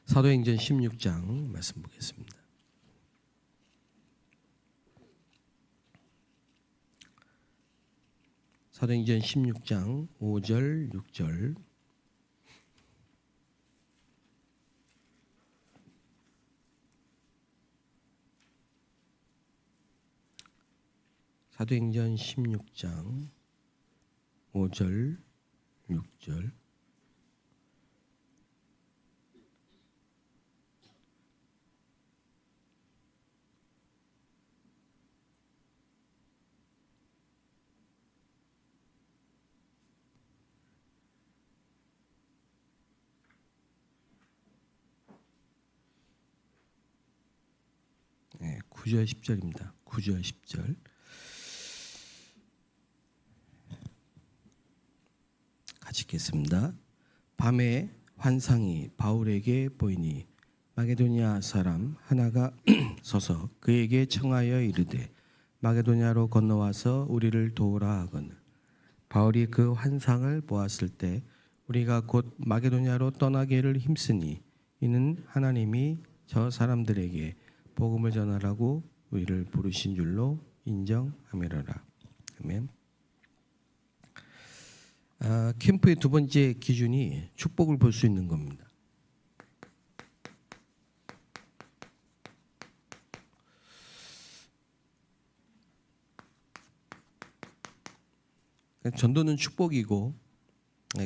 사도행전 16장 말씀 보겠습니다. 사도행전 16장 5절 6절. 사도행전 16장 5절 6절. 네, 9절 10절입니다. 9절 10절. 같이 읽겠습니다. 밤에 환상이 바울에게 보이니 마게도냐 사람 하나가 서서 그에게 청하여 이르되 마게도냐로 건너와서 우리를 도우라 하거늘 바울이 그 환상을 보았을 때 우리가 곧 마게도냐로 떠나기를 힘쓰니 이는 하나님이 저 사람들에게 복음을 전하라고 우리를 부르신 줄로 인정하미로라. 아멘. 캠프의 두 번째 기준이 축복을 볼 수 있는 겁니다. 전도는 축복이고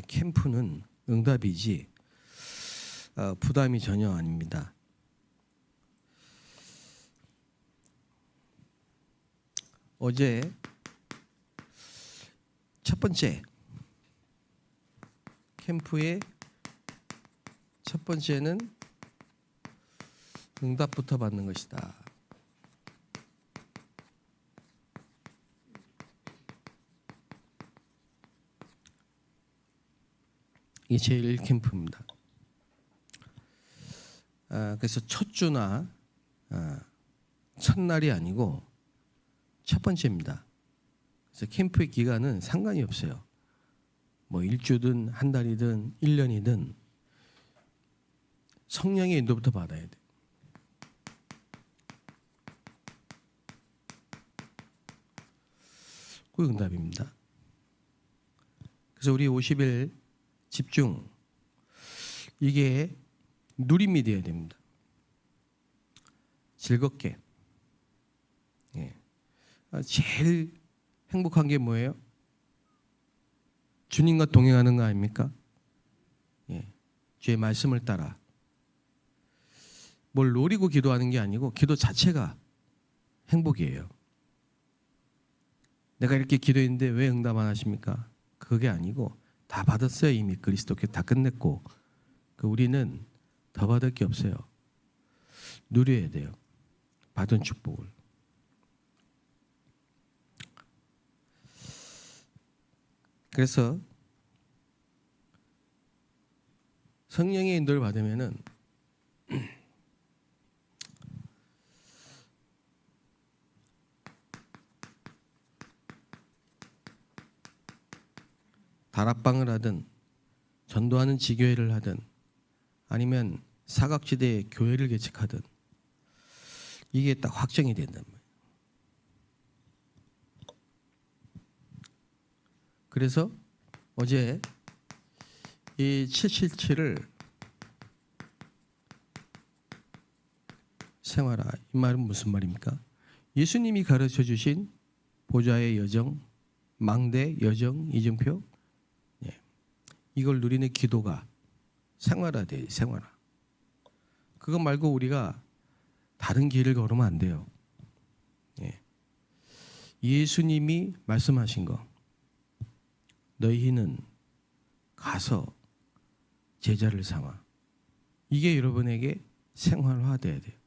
캠프는 응답이지 부담이 전혀 아닙니다. 어제 첫 번째 캠프의 첫 번째는 응답부터 받는 것이다. 이게 제일 캠프입니다. 그래서 첫 주나 첫날이 아니고 첫 번째입니다. 그래서 캠프의 기간은 상관이 없어요. 뭐 일주든 한 달이든 1년이든 성령의 인도부터 받아야 돼. 그 응답입니다. 그래서 우리 50일 집중, 이게 누림이 되어야 됩니다. 즐겁게. 제일 행복한 게 뭐예요? 주님과 동행하는 거 아닙니까? 주의 말씀을 따라 뭘 노리고 기도하는 게 아니고 기도 자체가 행복이에요. 내가 이렇게 기도했는데 왜 응답 안 하십니까? 그게 아니고 다 받았어요. 이미 그리스도께 다 끝냈고 우리는 더 받을 게 없어요. 누려야 돼요. 받은 축복을. 그래서 성령의 인도를 받으면은 다락방을 하든 전도하는 지교회를 하든 아니면 사각지대에 교회를 개척하든 이게 딱 확정이 된단 말이에요. 그래서 어제 이 777을 생활화, 이 말은 무슨 말입니까? 예수님이 가르쳐 주신 보좌의 여정, 망대, 여정, 이정표, 이걸 누리는 기도가 생활화돼요. 생활화. 그거 말고 우리가 다른 길을 걸으면 안 돼요. 예수님이 말씀하신 거, 너희는 가서 제자를 삼아. 이게 여러분에게 생활화돼야 돼요.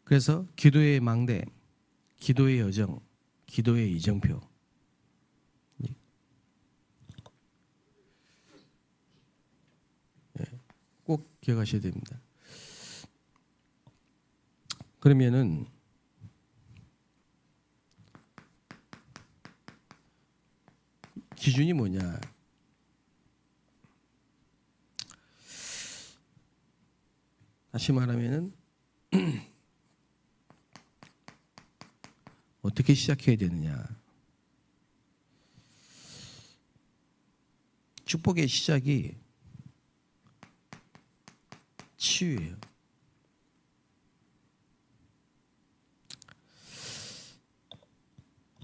그래서 기도의 망대, 기도의 여정, 기도의 이정표. 꼭 기억하셔야 됩니다. 그러면은 기준이 뭐냐? 다시 말하면은 어떻게 시작해야 되느냐. 축복의 시작이 치유예요.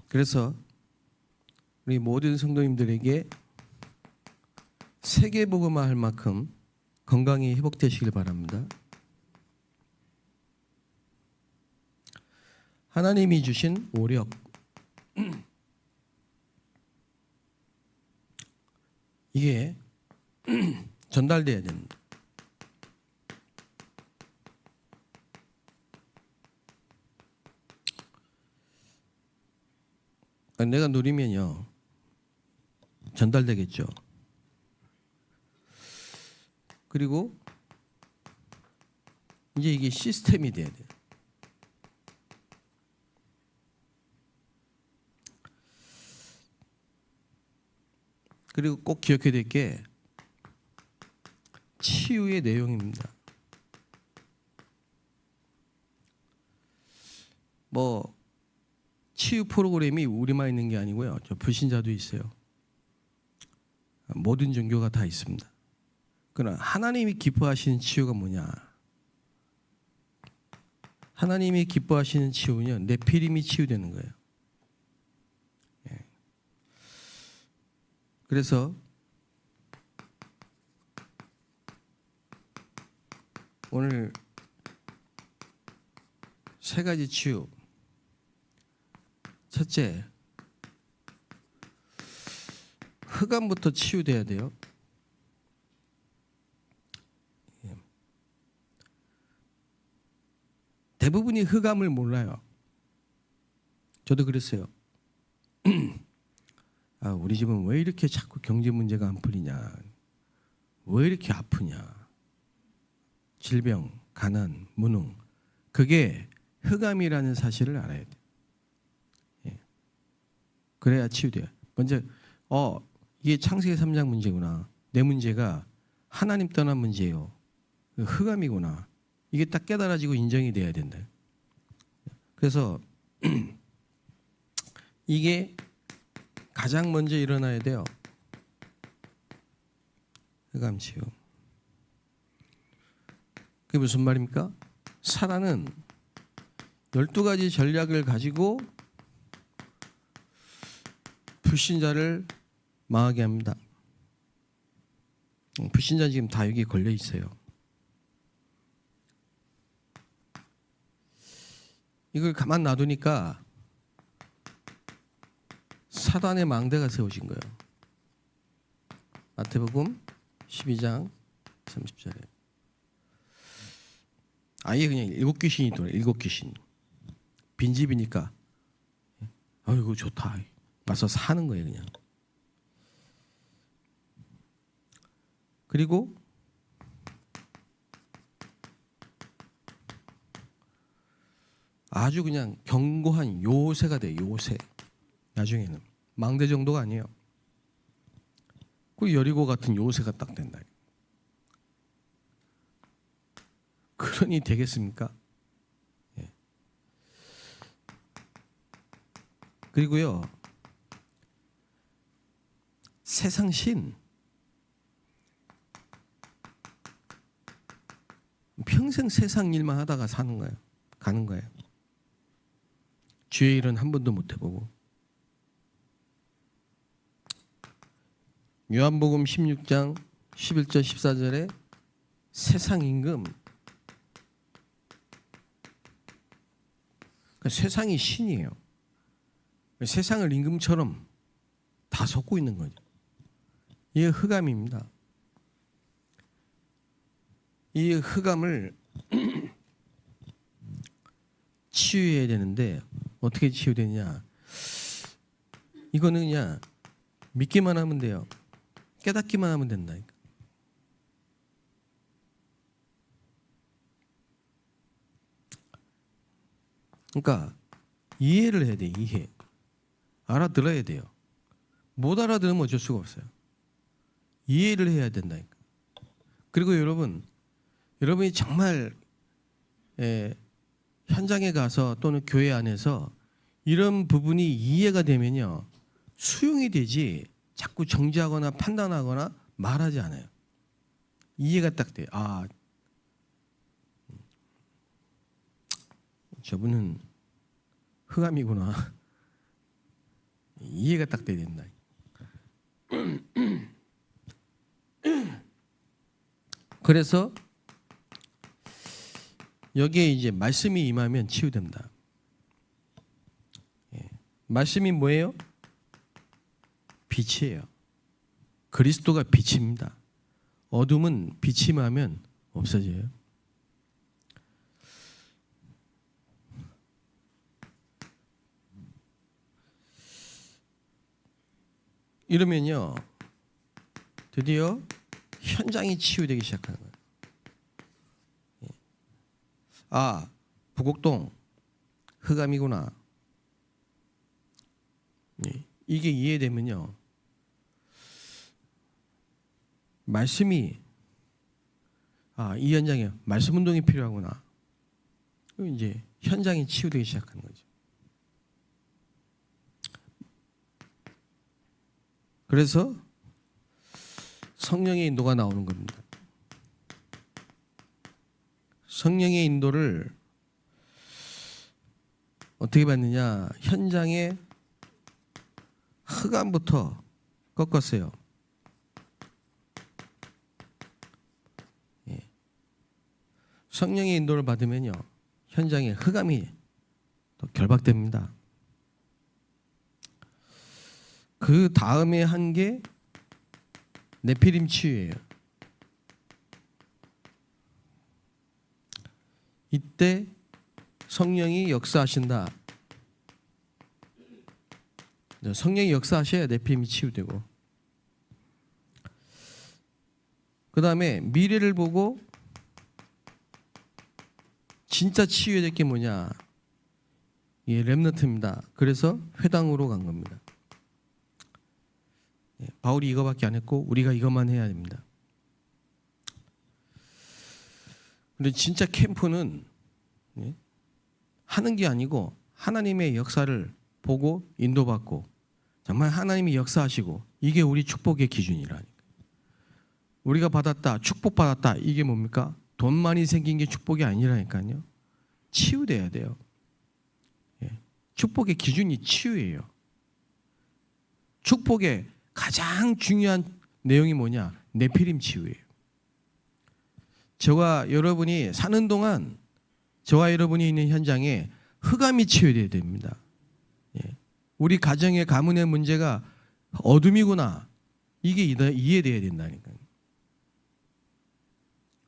그래서 우리 모든 성도님들에게 세계복음화 할 만큼 건강이 회복되시길 바랍니다. 하나님이 주신 오력, 이게 전달돼야 됩니다. 내가 누리면요 전달되겠죠. 그리고 이제 이게 시스템이 돼야 돼요. 그리고 꼭 기억해야 될 게 치유의 내용입니다. 뭐 치유 프로그램이 우리만 있는 게 아니고요. 저 불신자도 있어요. 모든 종교가 다 있습니다. 그러나 하나님이 기뻐하시는 치유가 뭐냐? 하나님이 기뻐하시는 치유는 네피림이 치유되는 거예요. 그래서 오늘 세 가지 치유. 첫째, 흑암부터 치유돼야 돼요. 대부분이 흑암을 몰라요. 저도 그랬어요. 아, 우리 집은 왜 이렇게 자꾸 경제 문제가 안 풀리냐? 왜 이렇게 아프냐? 질병, 가난, 무능. 그게 흑암이라는 사실을 알아야 돼요. 예. 그래야 치유돼요. 먼저 이게 창세기 3장 문제구나. 내 문제가 하나님 떠난 문제예요. 흑암이구나. 이게 딱 깨달아지고 인정이 돼야 된다. 그래서 이게 가장 먼저 일어나야 돼요. 흑암 치유. 그게 무슨 말입니까? 사단은 12가지 전략을 가지고 불신자를 망하게 합니다. 불신자 지금 다 여기 걸려 있어요. 이걸 가만 놔두니까 사단의 망대가 세워진 거예요. 마태복음 12장 30절에 아예 그냥 7귀신이 돌아요. 7귀신. 빈집이니까 아이고 좋다. 와서 사는 거예요 그냥. 그리고 아주 그냥 견고한 요새가 돼요. 요새. 나중에는 망대 정도가 아니에요. 그 여리고 같은 요새가 딱 된다. 그러니 되겠습니까? 예. 그리고요 세상 신 평생 세상 일만 하다가 사는 거예요. 가는 거예요. 주의 일은 한 번도 못 해보고. 요한복음 16장 11절 14절에 세상 임금, 그러니까 세상이 신이에요. 세상을 임금처럼 다 섞고 있는 거죠. 이게 흑암입니다. 이 흑암을 치유해야 되는데 어떻게 치유되냐? 이거는 그냥 믿기만 하면 돼요. 깨닫기만 하면 된다니까. 그러니까 이해를 해야 돼. 이해. 알아들어야 돼요. 못 알아들으면 어쩔 수가 없어요. 이해를 해야 된다니까. 그리고 여러분 여러분이 정말 현장에 가서 또는 교회 안에서 이런 부분이 이해가 되면요, 수용이 되지 자꾸 정지하거나 판단하거나 말하지 않아요. 이해가 딱 돼요. 아, 저분은 흑암이구나. 이해가 딱 돼야 된다. 그래서 여기에 이제 말씀이 임하면 치유됩니다. 말씀이 뭐예요? 빛이에요. 그리스도가 빛입니다. 어둠은 빛이 임하면 없어져요. 이러면요, 드디어 현장이 치유되기 시작하는 거예요. 아, 부곡동 흑암이구나. 이게 이해되면요, 말씀이, 이 현장에 말씀 운동이 필요하구나. 이제 현장이 치유되기 시작하는 거죠. 그래서 성령의 인도가 나오는 겁니다. 성령의 인도를 어떻게 받느냐? 현장의 흑암부터 꺾었어요. 성령의 인도를 받으면요, 현장의 흑암이 또 결박됩니다. 그 다음에 한 게 네피림 치유예요. 이때 성령이 역사하신다. 성령이 역사하셔야 네피림이 치유되고, 그 다음에 미래를 보고 진짜 치유될 게 뭐냐? 이게 렘넌트입니다. 그래서 회당으로 간 겁니다. 바울이 이거밖에 안 했고 우리가 이것만 해야 됩니다. 근데 진짜 캠프는 하는 게 아니고 하나님의 역사를 보고 인도받고 정말 하나님이 역사하시고, 이게 우리 축복의 기준이라니까. 우리가 받았다, 축복받았다, 이게 뭡니까? 돈 많이 생긴 게 축복이 아니라니까요. 치유돼야 돼요. 축복의 기준이 치유예요. 축복의 가장 중요한 내용이 뭐냐? 네피림 치유예요. 저와 여러분이 사는 동안 저와 여러분이 있는 현장에 흑암이 치유돼야 됩니다. 우리 가정의 가문의 문제가 어둠이구나, 이게 이해돼야 된다니까요.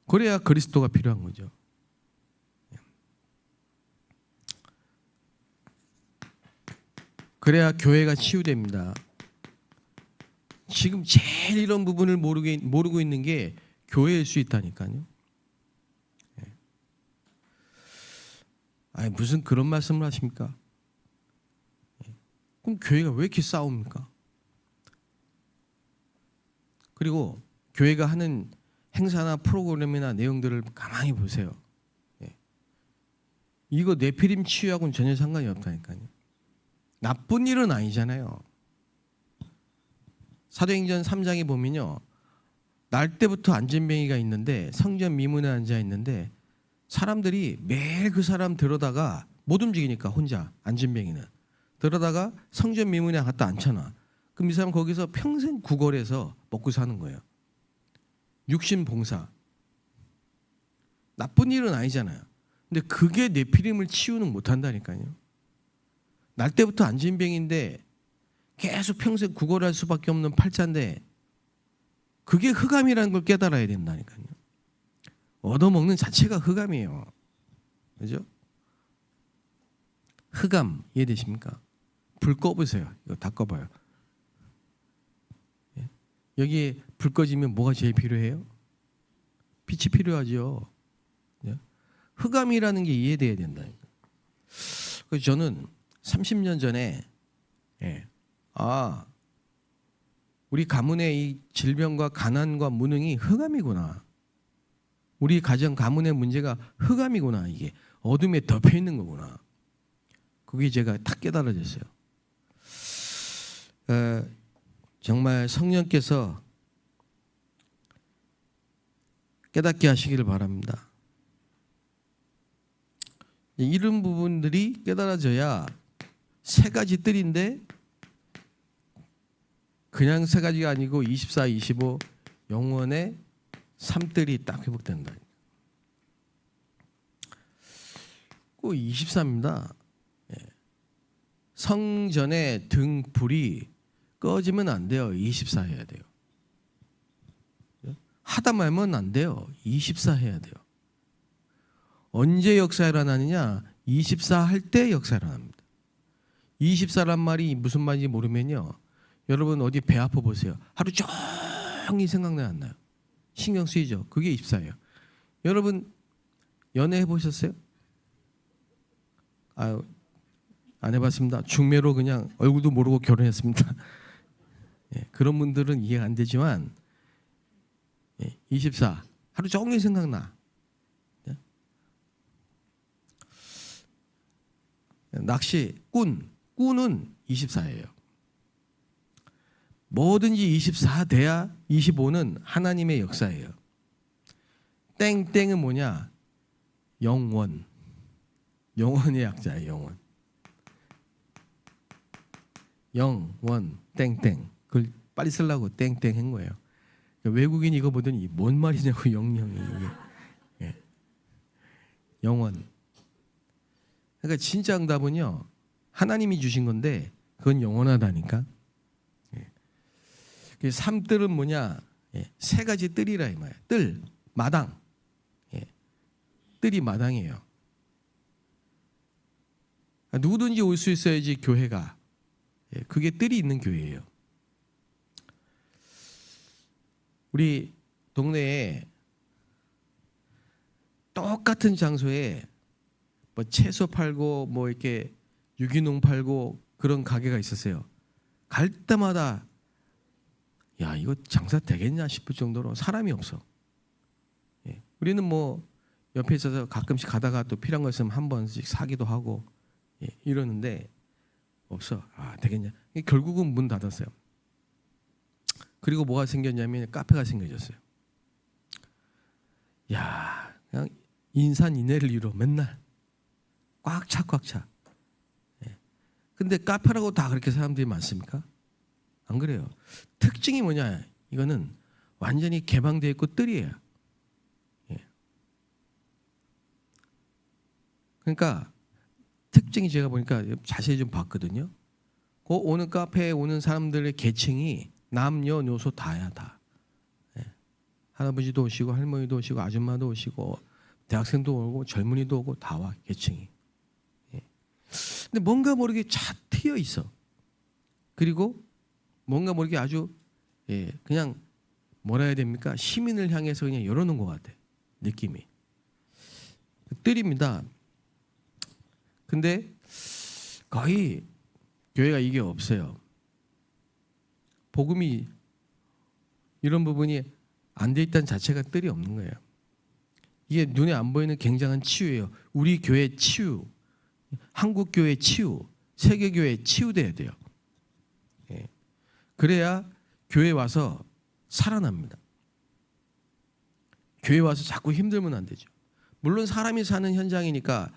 그래야 그리스도가 필요한 거죠. 그래야 교회가 치유됩니다. 지금 제일 이런 부분을 모르고 있는 게 교회일 수 있다니까요. 아니, 무슨 그런 말씀을 하십니까? 그럼 교회가 왜 이렇게 싸웁니까? 그리고 교회가 하는 행사나 프로그램이나 내용들을 가만히 보세요. 이거 네피림 치유하고는 전혀 상관이 없다니까요. 나쁜 일은 아니잖아요. 사도행전 3장에 보면요, 날 때부터 안진뱅이가 있는데, 성전 미문에 앉아 있는데 사람들이 매일 그 사람 들어다가 못 움직이니까, 혼자 안진뱅이는 들어다가 성전 미문에 갖다 앉혀놔. 그럼 이 사람 거기서 평생 구걸해서 먹고 사는 거예요. 육신봉사. 나쁜 일은 아니잖아요. 근데 그게 네피림을 치유는 못한다니까요. 날 때부터 안진뱅인데 계속 평생 구걸할 수밖에 없는 팔자인데, 그게 흑암이라는 걸 깨달아야 된다니까요. 얻어먹는 자체가 흑암이에요. 그죠? 흑암 이해되십니까? 불 꺼보세요. 이거 다 꺼봐요. 여기에 불 꺼지면 뭐가 제일 필요해요? 빛이 필요하죠. 흑암이라는 게 이해돼야 된다니까. 그래서 저는 30년 전에 우리 가문의 이 질병과 가난과 무능이 흑암이구나. 우리 가정 가문의 문제가 흑암이구나. 이게 어둠에 덮여 있는 거구나. 그게 제가 딱 깨달아졌어요. 정말 성령께서 깨닫게 하시기를 바랍니다. 이런 부분들이 깨달아져야 세 가지 뜰인데 그냥 세 가지가 아니고 24, 25 영원의 3뜰이 딱 회복된다. 꼭 23입니다. 성전의 등불이 꺼지면 안 돼요. 24 해야 돼요. 하다 말면 안 돼요. 24 해야 돼요. 언제 역사가 일어나느냐? 24 할 때 역사가 일어납니다. 24란 말이 무슨 말인지 모르면요. 여러분 어디 배 아파 보세요. 하루 종일 생각나요, 안 나요? 신경 쓰이죠. 그게 24예요. 여러분 연애해 보셨어요? 아유, 안 해봤습니다. 중매로 그냥 얼굴도 모르고 결혼했습니다. 그런 분들은 이해가 안 되지만 24 하루 종일 생각나. 낚시 꾼은 24예요. 뭐든지 24 돼야 25는 하나님의 역사예요. 땡땡은 뭐냐? 영원의 약자예요. 영원 땡땡. 그걸 빨리 쓰려고 땡땡 한 거예요. 외국인 이거 보더니 뭔 말이냐고 영영이 이게. 영원. 그러니까 진짜 응답은요. 하나님이 주신 건데 그건 영원하다니까. 3뜰은 뭐냐? 세 가지 뜰이라 이 말이에요. 뜰, 마당. 뜰이 마당이에요. 누구든지 올 수 있어야지 교회가. 그게 뜰이 있는 교회예요. 우리 동네에 똑같은 장소에 뭐 채소 팔고 뭐 이렇게 유기농 팔고 그런 가게가 있었어요. 갈 때마다 야 이거 장사 되겠냐 싶을 정도로 사람이 없어. 우리는 뭐 옆에 있어서 가끔씩 가다가 또 필요한 거 있으면 한 번씩 사기도 하고 이러는데 없어. 아 되겠냐. 결국은 문 닫았어요. 그리고 뭐가 생겼냐면 카페가 생겨졌어요. 야 그냥 인산인해를 이루어 맨날 꽉 차. 근데 카페라고 다 그렇게 사람들이 많습니까? 안 그래요. 특징이 뭐냐? 이거는 완전히 개방되어 있고 뜰이에요. 그러니까 특징이 제가 보니까 자세히 좀 봤거든요. 그 오는 카페에 오는 사람들의 계층이 남녀노소 다야 다. 할아버지도 오시고 할머니도 오시고 아줌마도 오시고 대학생도 오고 젊은이도 오고 다 와 계층이. 근데 뭔가 모르게 차 트여 있어. 그리고 뭔가 모르게 아주 그냥 뭐라 해야 됩니까? 시민을 향해서 그냥 열어놓은 것 같아. 느낌이. 뜰입니다. 근데 거의 교회가 이게 없어요. 복음이 이런 부분이 안 돼 있다는 자체가 뜰이 없는 거예요. 이게 눈에 안 보이는 굉장한 치유예요. 우리 교회 치유, 한국 교회 치유, 세계 교회 치유돼야 돼요. 그래야 교회 와서 살아납니다. 교회 와서 자꾸 힘들면 안 되죠. 물론 사람이 사는 현장이니까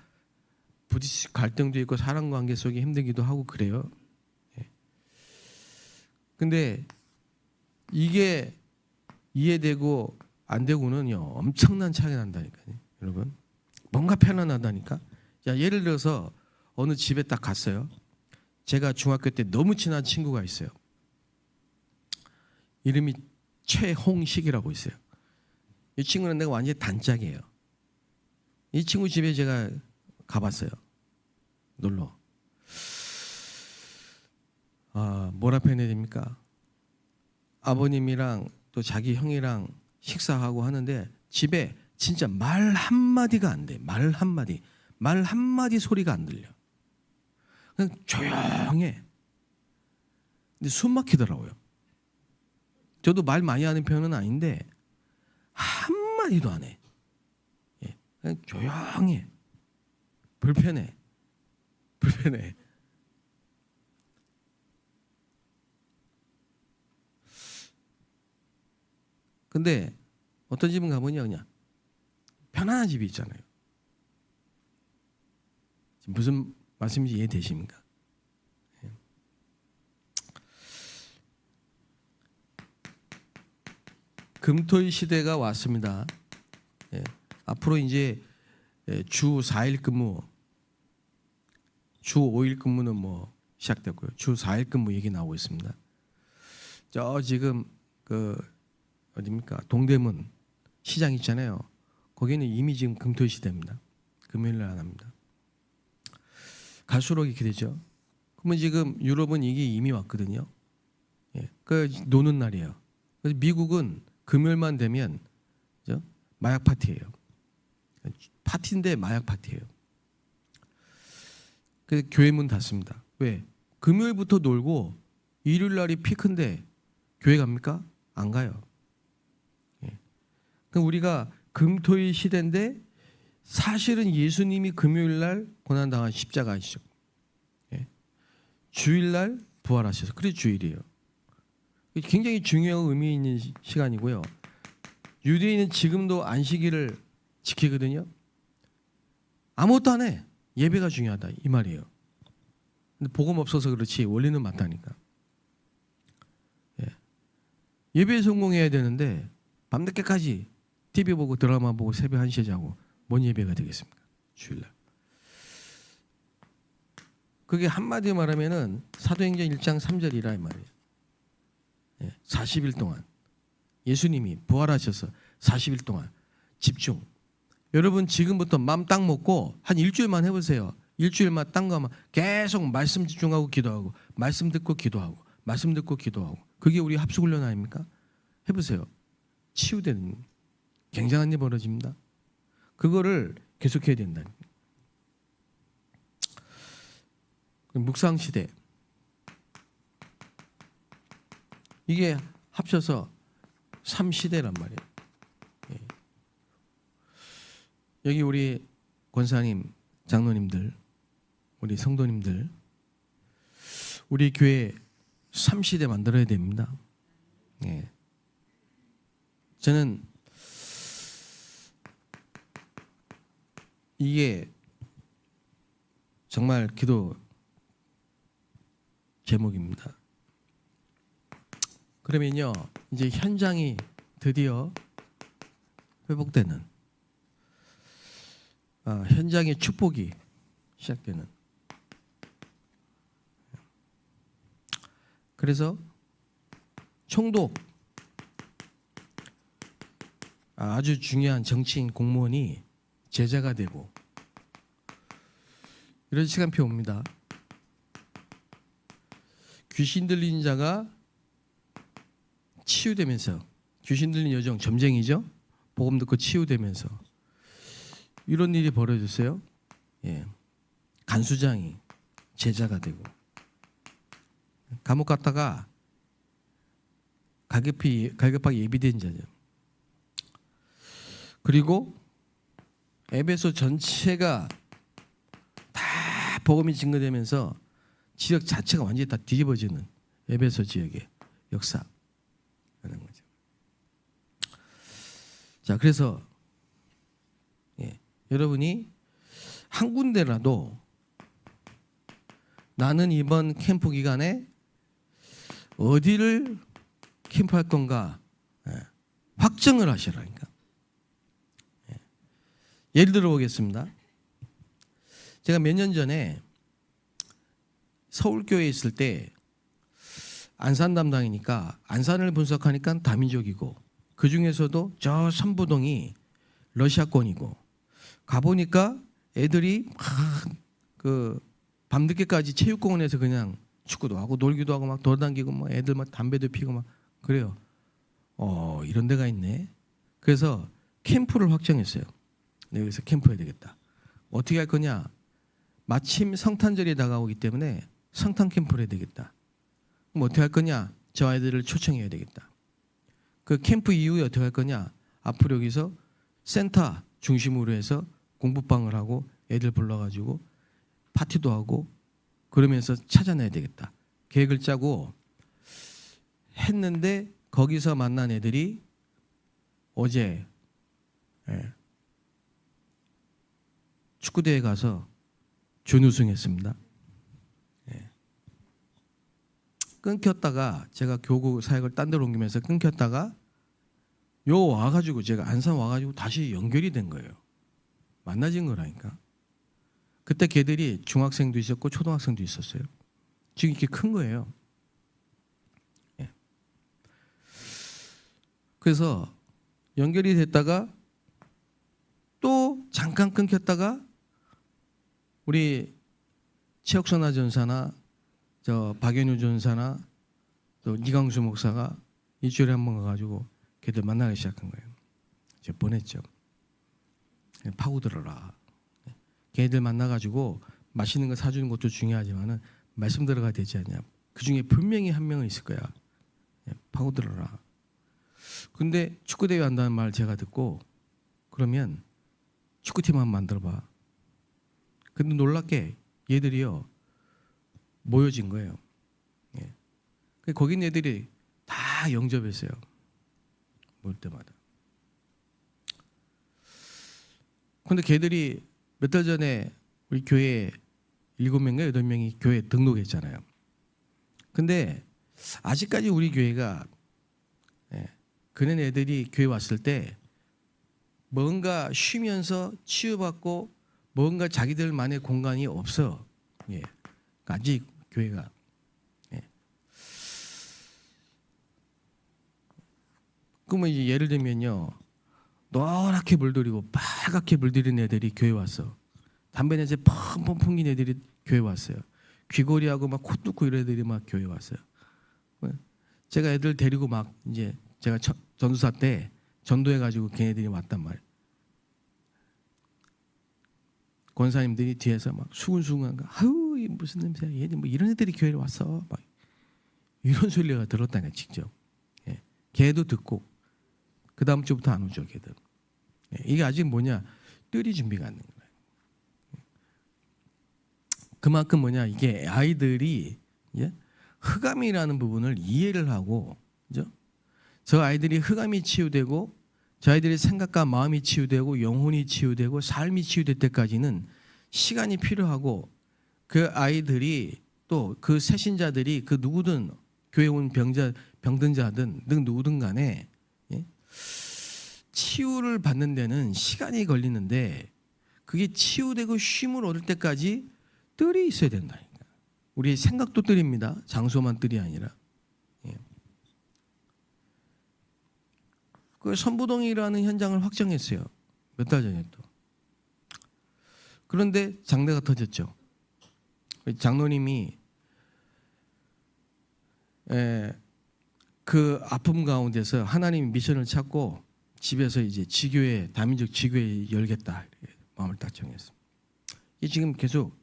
부딪히고 갈등도 있고 사람 관계 속에 힘들기도 하고 그래요. 근데 이게 이해되고 안 되고는요 엄청난 차이가 난다니까요. 여러분 뭔가 편안하다니까. 자, 예를 들어서 어느 집에 딱 갔어요. 제가 중학교 때 너무 친한 친구가 있어요. 이름이 최홍식이라고 있어요. 이 친구는 내가 완전히 단짝이에요. 이 친구 집에 제가 가봤어요. 놀러. 뭐라 표현해야 됩니까? 아버님이랑 또 자기 형이랑 식사하고 하는데 집에 진짜 말 한마디가 안 돼. 말 한마디 소리가 안 들려. 그냥 조용해. 근데 숨 막히더라고요. 저도 말 많이 하는 편은 아닌데 한마디도 안 해. 그냥 조용해. 불편해. 불편해. 근데 어떤 집은 가보냐 그냥 편안한 집이 있잖아요. 지금 무슨 말씀인지 이해되십니까? 금토일 시대가 왔습니다. 예. 앞으로 이제 주 4일 근무, 주 5일 근무는 뭐 시작됐고요. 주 4일 근무 얘기 나오고 있습니다. 저 지금 그 어디입니까? 동대문 시장 있잖아요. 거기는 이미 지금 금토일 시대입니다. 금요일날 안 합니다. 갈수록 이렇게 되죠. 그러면 지금 유럽은 이게 이미 왔거든요. 예. 그 노는 날이에요. 그래서 미국은 금요일만 되면 그죠? 마약 파티예요. 파티인데 마약 파티예요. 그래서 교회 문 닫습니다. 왜? 금요일부터 놀고 일요일 날이 피크인데 교회 갑니까? 안 가요. 예. 그럼 우리가 금토일 시대인데 사실은 예수님이 금요일 날 고난당한 십자가이시죠. 예. 주일 날 부활하셔서 그래 주일이에요. 굉장히 중요한 의미 있는 시간이고요. 유대인은 지금도 안식일을 지키거든요. 아무것도 안 해. 예배가 중요하다 이 말이에요. 근데 복음 없어서 그렇지 원리는 맞다니까. 예. 예배에 성공해야 되는데 밤늦게까지 TV 보고 드라마 보고 새벽 1시에 자고 뭔 예배가 되겠습니까? 주일날. 그게 한마디로 말하면은 사도행전 1장 3절이라 이 말이에요. 40일 동안 예수님이 부활하셔서 40일 동안 집중. 여러분 지금부터 마음 딱 먹고 한 일주일만 해보세요. 일주일만 딴 거만 계속 말씀 집중하고 기도하고 말씀 듣고 기도하고 말씀 듣고 기도하고 그게 우리 합숙훈련 아닙니까? 해보세요. 치유되는 굉장한 일이 벌어집니다. 그거를 계속해야 된다. 묵상 시대 이게 합쳐서 3시대란 말이에요. 예. 여기 우리 권사님, 장로님들, 우리 성도님들, 우리 교회 3시대 만들어야 됩니다. 예. 저는 이게 정말 기도 제목입니다. 그러면요, 이제 현장이 드디어 회복되는, 현장의 축복이 시작되는. 그래서 총독, 아주 중요한 정치인 공무원이 제자가 되고 이런 시간표 옵니다. 귀신 들린 자가 치유되면서, 귀신 들린 여정 점쟁이죠. 복음 듣고 치유되면서 이런 일이 벌어졌어요. 예. 간수장이 제자가 되고 감옥 갔다가 갈급하게 예비된 자죠. 그리고 에베소 전체가 다 복음이 증거되면서 지역 자체가 완전히 다 뒤집어지는 에베소 지역의 역사라는 거죠. 자, 그래서 여러분이 한 군데라도 나는 이번 캠프 기간에 어디를 캠프할 건가 확정을 하시라니까. 예를 들어 보겠습니다. 제가 몇 년 전에 서울교회에 있을 때 안산 담당이니까 안산을 분석하니까 다민족이고 그 중에서도 저 선부동이 러시아권이고 가보니까 애들이 막 밤늦게까지 체육공원에서 그냥 축구도 하고 놀기도 하고 막 돌아다니고 막 애들 막 담배도 피고 막 그래요. 이런 데가 있네. 그래서 캠프를 확정했어요. 여기서 캠프해야 되겠다. 어떻게 할 거냐? 마침 성탄절이 다가오기 때문에 성탄 캠프를 해야 되겠다. 그럼 어떻게 할 거냐? 저 아이들을 초청해야 되겠다. 그 캠프 이후에 어떻게 할 거냐? 앞으로 여기서 센터 중심으로 해서 공부방을 하고 애들 불러가지고 파티도 하고 그러면서 찾아내야 되겠다. 계획을 짜고 했는데 거기서 만난 애들이 어제 축구대회 가서 준우승했습니다. 끊겼다가 제가 교구 사역을 딴 데로 옮기면서 끊겼다가 요 와가지고 제가 안산 와가지고 다시 연결이 된 거예요. 만나진 거라니까. 그때 걔들이 중학생도 있었고 초등학생도 있었어요. 지금 이렇게 큰 거예요. 그래서 연결이 됐다가 또 잠깐 끊겼다가 우리 최혁선아 전사나 저 박연우 전사나 또 이강수 목사가 일주일에 한 번 가가지고 걔들 만나기 시작한 거예요. 제가 보냈죠. 파고들어라. 걔들 만나가지고 맛있는 거 사주는 것도 중요하지만은 말씀 들어가야 되지 않냐. 그 중에 분명히 한 명은 있을 거야. 파고들어라. 근데 축구대회 한다는 말 제가 듣고 그러면 축구팀 한번 만들어봐. 근데 놀랍게 얘들이요 모여진 거예요. 거기 있는 애들이 다 영접했어요. 모일 때마다. 근데 걔들이 몇 달 전에 우리 교회에 7명인가 8명이 교회에 등록했잖아요. 근데 아직까지 우리 교회가 그런 애들이 교회 왔을 때 뭔가 쉬면서 치유받고 뭔가 자기들만의 공간이 없어. 아직 교회가. 그러면 이제 예를 들면요. 노랗게 물들이고 빨갛게 물들인 애들이 교회 왔어. 담배 냄새 펑펑 풍긴 애들이 교회 왔어요. 귀걸이하고 막 코 뚫고 이런 애들이 막 교회 왔어요. 제가 애들 데리고 막 이제 제가 전도사 때 전도해가지고 걔네들이 왔단 말이에요. 권사님들이 뒤에서 막 수근수근한 거, 아유 무슨 냄새야, 얘들 뭐 이런 애들이 교회에 왔어, 막 이런 소리가 들었다니까 직접. 걔도 듣고 그 다음 주부터 안 오죠, 걔들. 이게 아직 뭐냐, 뜰이 준비가 안 된 거예요. 그만큼 뭐냐, 이게 아이들이 흑암이라는 부분을 이해를 하고, 그죠? 저 아이들이 흑암이 치유되고, 저 아이들의 생각과 마음이 치유되고, 영혼이 치유되고, 삶이 치유될 때까지는 시간이 필요하고, 그 아이들이 또 그 새신자들이 그 누구든 교회 온 병든 자든 누구든 간에 치유를 받는 데는 시간이 걸리는데 그게 치유되고 쉼을 얻을 때까지 뜰이 있어야 된다니까. 우리 생각도 뜰입니다. 장소만 뜰이 아니라. 그 선부동이라는 현장을 확정했어요. 몇 달 전에 또. 그런데 장례가 터졌죠. 장로님이 그 아픔 가운데서 하나님 미션을 찾고 집에서 이제 지교회, 다민족 지교회 열겠다 마음을 딱 정했습니다. 이게 지금 계속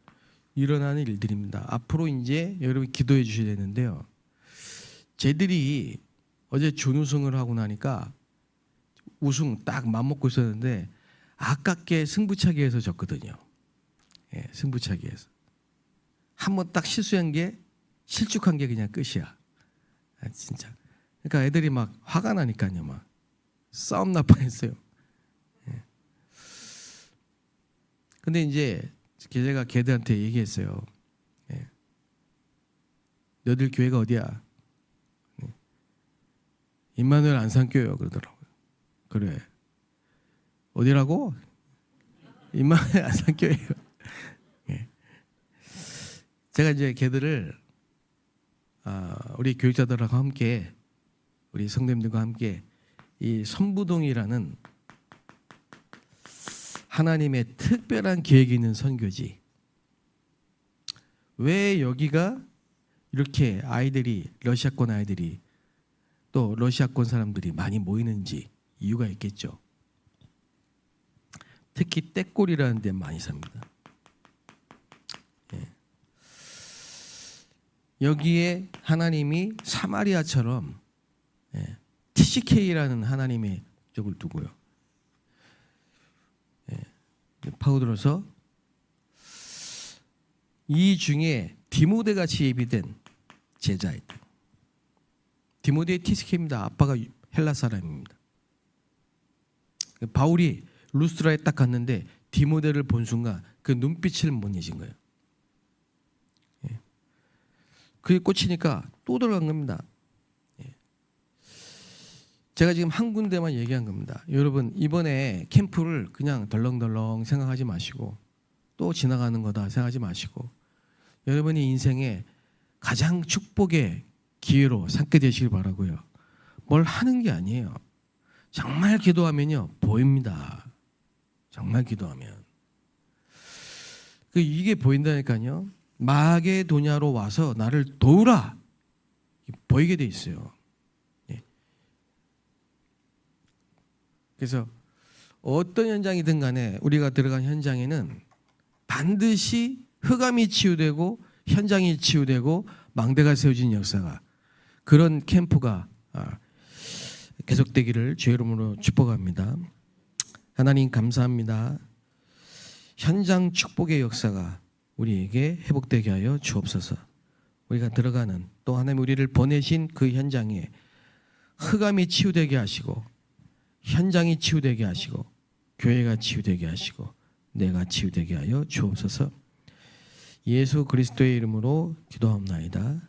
일어나는 일들입니다. 앞으로 이제 여러분 기도해 주셔야 되는데요. 쟤들이 어제 준우승을 하고 나니까 우승 딱 맘먹고 있었는데 아깝게 승부차기에서 졌거든요. 승부차기에서 한번 딱 실수한 게 실축한 게 그냥 끝이야. 진짜. 그러니까 애들이 막 화가 나니까요, 막 싸움 날 뻔했어요. 근데 이제 제가 걔들한테 얘기했어요. 너들 교회가 어디야? 임마누엘 안산교회요, 그러더라고요. 그래. 어디라고? 임마누엘 안산교회요. 제가 이제 걔들을 우리 교육자들하고 함께 우리 성도님들과 함께 이 선부동이라는 하나님의 특별한 계획이 있는 선교지. 왜 여기가 이렇게 아이들이 러시아권 아이들이 또 러시아권 사람들이 많이 모이는지 이유가 있겠죠. 특히 떼꼬리라는 데 많이 삽니다. 여기에 하나님이 사마리아처럼 TCK라는 하나님의 쪽을 두고요. 파고들어서 이 중에 디모데 같이 예비된 제자이다. 디모데의 티스케입니다. 아빠가 헬라 사람입니다. 바울이 루스드라에 딱 갔는데 디모데를 본 순간 그 눈빛을 못 잊은 거예요. 그게 꽂히니까 또 들어간 겁니다. 제가 지금 한 군데만 얘기한 겁니다. 여러분 이번에 캠프를 그냥 덜렁덜렁 생각하지 마시고 또 지나가는 거다 생각하지 마시고 여러분의 인생에 가장 축복의 기회로 삼게 되시길 바라고요. 뭘 하는 게 아니에요. 정말 기도하면요 보입니다. 정말 기도하면 이게 보인다니까요. 마게도냐로 와서 나를 도우라 보이게 돼 있어요. 그래서 어떤 현장이든 간에 우리가 들어간 현장에는 반드시 흑암이 치유되고 현장이 치유되고 망대가 세워진 역사가 그런 캠프가 계속되기를 주의 이름으로 축복합니다. 하나님 감사합니다. 현장 축복의 역사가 우리에게 회복되게 하여 주옵소서. 우리가 들어가는 또 하나님 우리를 보내신 그 현장에 흑암이 치유되게 하시고 현장이 치유되게 하시고 교회가 치유되게 하시고 내가 치유되게 하여 주옵소서. 예수 그리스도의 이름으로 기도합나이다.